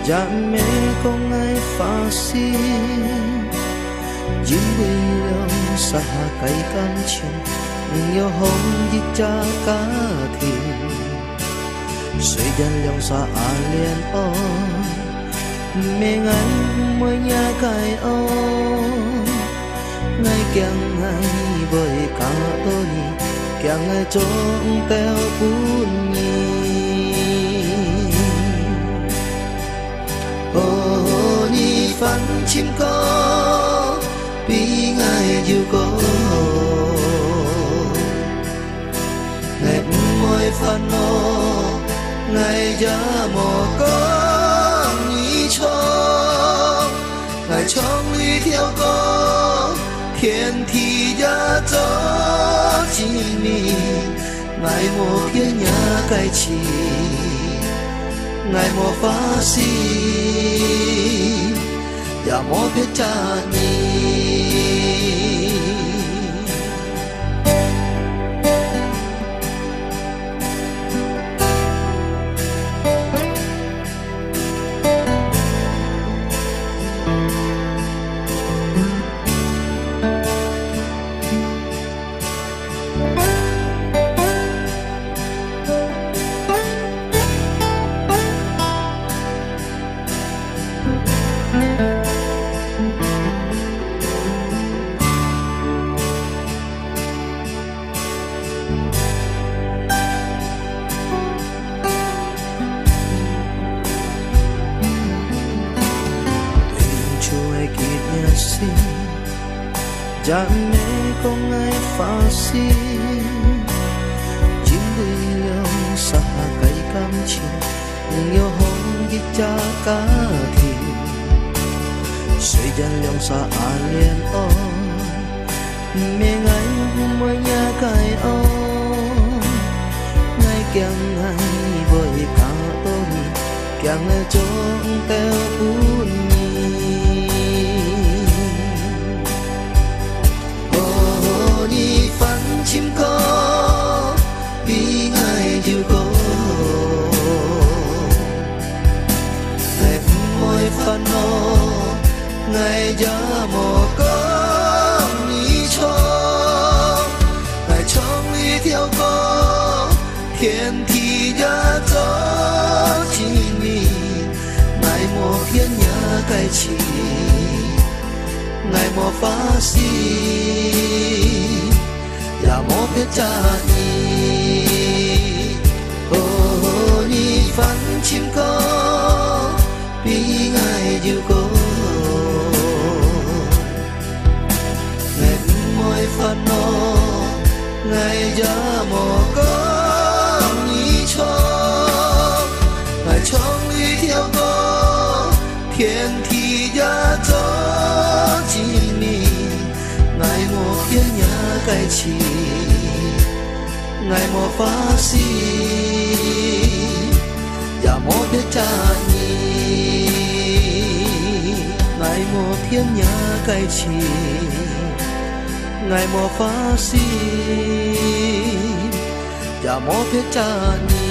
Cha mẹ con ai phá xí Dinh bây lòng xa cây cam chân Nhưng yêu hồng đi cha cá thiên Suy dân lòng xa liền ô Mẹ ngắn mới nhà cài ô Ngay kẹng ngay bởi cả tôi Kẹng ngay trông teo bún nhì Ô nhi phán chim có Bí ngay dù có Ngày môi phán ô Ngày giá mò có Nhi cho Ngày trong ly theo có Thiên thì giá cho chỉ mi Ngày mùa kia nhà cài chỉ Ngày mùa phá xì Và mùa biết cha nhi Cha mẹ con ai phá xí Dinh bây lòng xa cây cam chân Nhưng yêu hồng đi cha cá thiên Suy dân lòng xa liền ô Mẹ ngắn mới nhà cài ô Ngay kẹng ngay bởi cả tôi Kẹng ngay trông teo bún chim có bí ngay điều có ngày môi phan nô ngày giá mò có ní cho ngày trong ly theo có thiên thì giá cho chỉ mi ngày mùa thiên nhà cài chỉ ngày mùa phá xì Và mô biết cha nhi Ô nhi phán chim có Bí ngay dù có Ngày môi phán nô Ngày giá mò có Nhi cho Ngày trong ly theo có Thiên thì giá cho chỉ mi Ngày mùa kia nhà cài chỉ Ngày mùa phá xì Và mùa biết cha nhi Ngày mùa thiên nhà cài chỉ Ngày mùa phá xì Và mùa biết cha nhi